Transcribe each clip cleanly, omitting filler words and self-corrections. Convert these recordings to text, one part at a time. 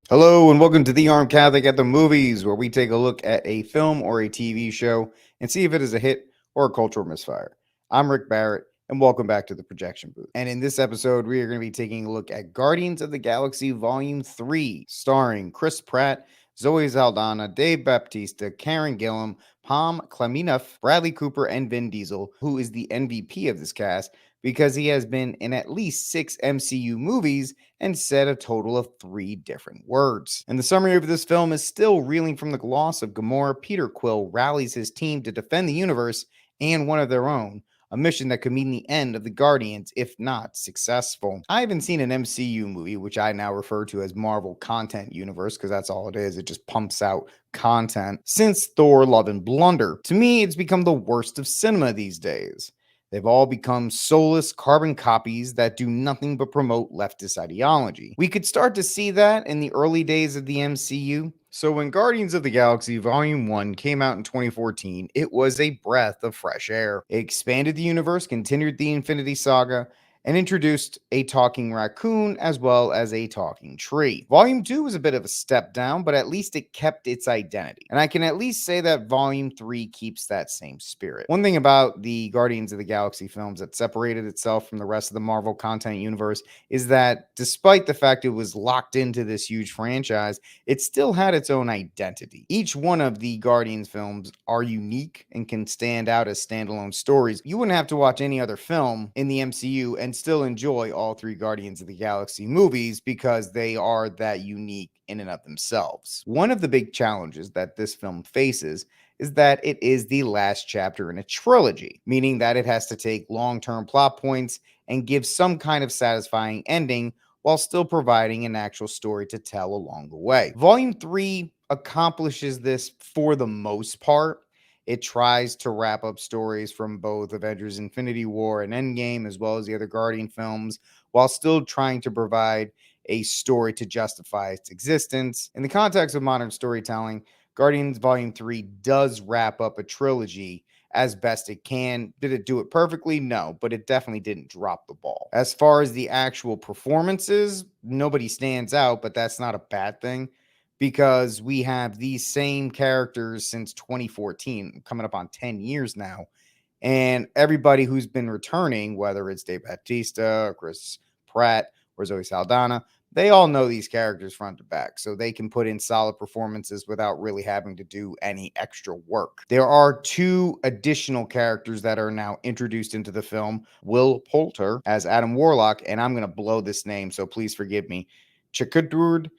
Hello and welcome to the Armed Catholic at the Movies, where we take a look at a film or a TV show and see if it is a hit or a cultural misfire. I'm Rick Barrett, and welcome back to the projection booth. And in this episode, we are going to be taking a look at Guardians of the Galaxy Volume 3, starring Chris Pratt, Zoe Saldana, Dave Baptista, Karen Gillan, Pom Klemenov, Bradley Cooper, and Vin Diesel, who is the MVP of this cast because he has been in at least 6 MCU movies and said a total of 3 different words. And the summary of this film is still reeling from the loss of Gamora. Peter Quill rallies his team to defend the universe and one of their own, a mission that could mean the end of the Guardians if not successful. I haven't seen an MCU movie, which I now refer to as Marvel Content Universe because that's all it is. It just pumps out content since Thor Love and Blunder. To me, it's become the worst of cinema these days. They've all become soulless carbon copies that do nothing but promote leftist ideology. We could start to see that in the early days of the MCU. So when Guardians of the Galaxy Volume 1 came out in 2014, it was a breath of fresh air. It expanded the universe, continued the Infinity Saga, and introduced a talking raccoon as well as a talking tree. Volume 2 was a bit of a step down, but at least it kept its identity. And I can at least say that Volume 3 keeps that same spirit. One thing about the Guardians of the Galaxy films that separated itself from the rest of the Marvel content universe is that despite the fact it was locked into this huge franchise, it still had its own identity. Each one of the Guardians films are unique and can stand out as standalone stories. You wouldn't have to watch any other film in the MCU and still enjoy all 3 Guardians of the Galaxy movies because they are that unique in and of themselves. One of the big challenges that this film faces is that it is the last chapter in a trilogy, meaning that it has to take long-term plot points and give some kind of satisfying ending while still providing an actual story to tell along the way. Volume 3 accomplishes this for the most part. It tries to wrap up stories from both Avengers Infinity War and Endgame, as well as the other Guardian films, while still trying to provide a story to justify its existence. In the context of modern storytelling, Guardians Volume 3 does wrap up a trilogy as best it can. Did it do it perfectly? No, but it definitely didn't drop the ball. As far as the actual performances, nobody stands out, but that's not a bad thing because we have these same characters since 2014, coming up on 10 years now. And everybody who's been returning, whether it's Dave Bautista, or Chris Pratt, or Zoe Saldana, they all know these characters front to back, so they can put in solid performances without really having to do any extra work. There are 2 additional characters that are now introduced into the film. Will Poulter as Adam Warlock, and I'm going to blow this name, so please forgive me. Chikudurd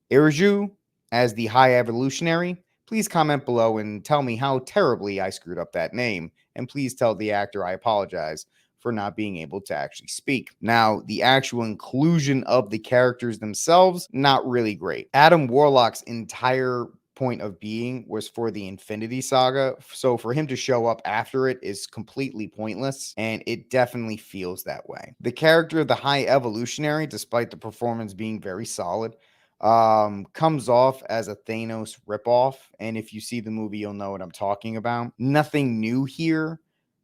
Irju as the High Evolutionary. Please comment below and tell me how terribly I screwed up that name. And please tell the actor I apologize for not being able to actually speak. Now, the actual inclusion of the characters themselves, not really great. Adam Warlock's entire point of being was for the Infinity Saga, so for him to show up after it is completely pointless, and it definitely feels that way. The character of the High Evolutionary, despite the performance being very solid, comes off as a Thanos ripoff. And if you see the movie, you'll know what I'm talking about. Nothing new here,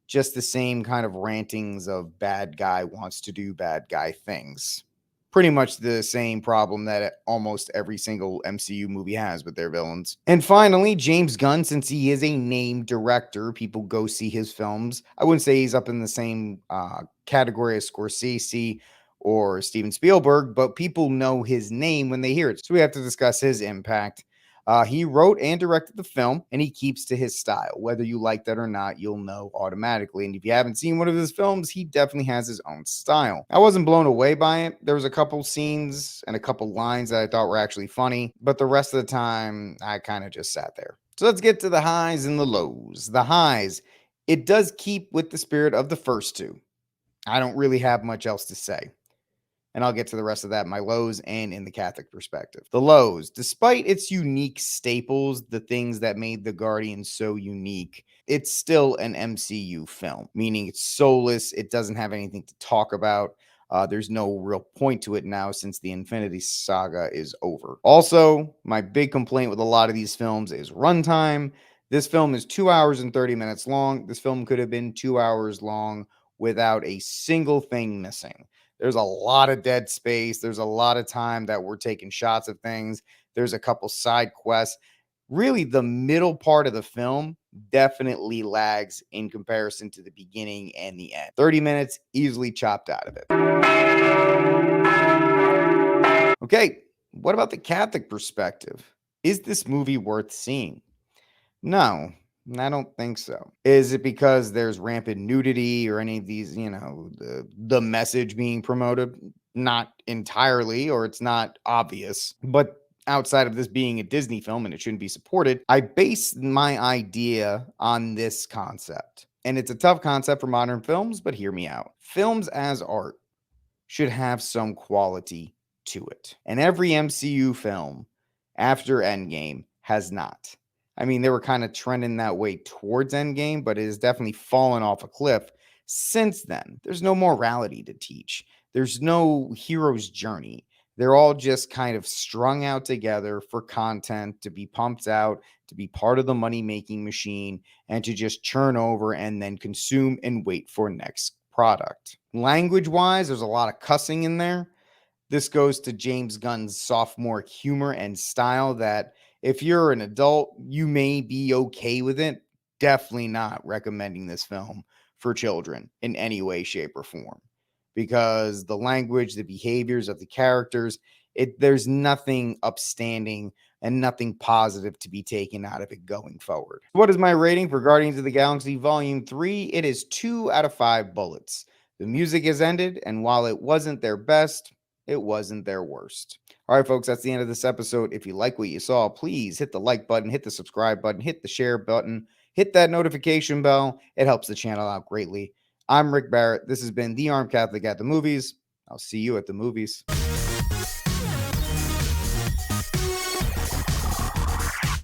just the same kind of rantings of bad guy wants to do bad guy things. Pretty much the same problem that almost every single MCU movie has with their villains. And finally, James Gunn, since he is a named director, people go see his films. I wouldn't say he's up in the same category as Scorsese or Steven Spielberg, but people know his name when they hear it. So we have to discuss his impact. He wrote and directed the film, and he keeps to his style. Whether you like that or not, you'll know automatically. And if you haven't seen one of his films, he definitely has his own style. I wasn't blown away by it. There was a couple scenes and a couple lines that I thought were actually funny, but the rest of the time, I kind of just sat there. So let's get to the highs and the lows. The highs, it does keep with the spirit of the first 2. I don't really have much else to say. And I'll get to the rest of that in my lows and in the Catholic perspective. The lows, despite its unique staples, the things that made the Guardians so unique, it's still an MCU film, meaning it's soulless. It doesn't have anything to talk about. There's no real point to it now since the Infinity Saga is over. Also, my big complaint with a lot of these films is runtime. This film is 2 hours and 30 minutes long. This film could have been 2 hours long without a single thing missing. There's a lot of dead space. There's a lot of time that we're taking shots of things. There's a couple side quests. Really, the middle part of the film definitely lags in comparison to the beginning and the end. 30 minutes easily chopped out of it. Okay, what about the Catholic perspective? Is this movie worth seeing? No, I don't think so. Is it because there's rampant nudity or any of these, the message being promoted? Not entirely, or it's not obvious. But outside of this being a Disney film and it shouldn't be supported, I base my idea on this concept. And it's a tough concept for modern films, but hear me out. Films as art should have some quality to it. And every MCU film after Endgame has not. I mean, they were kind of trending that way towards Endgame, but it has definitely fallen off a cliff since then. There's no morality to teach, there's no hero's journey. They're all just kind of strung out together for content to be pumped out, to be part of the money making machine, and to just churn over and then consume and wait for next product. Language wise, there's a lot of cussing in there. This goes to James Gunn's sophomore humor and style that if you're an adult, you may be okay with it. Definitely not recommending this film for children in any way, shape, or form. Because the language, the behaviors of the characters, there's nothing upstanding and nothing positive to be taken out of it going forward. What is my rating for Guardians of the Galaxy Volume 3? It is 2 out of 5 bullets. The music has ended, and while it wasn't their best, it wasn't their worst. All right, folks, that's the end of this episode. If you like what you saw, please hit the like button, hit the subscribe button, hit the share button, hit that notification bell. It helps the channel out greatly. I'm Rick Barrett. This has been The Armed Catholic at the Movies. I'll see you at the movies.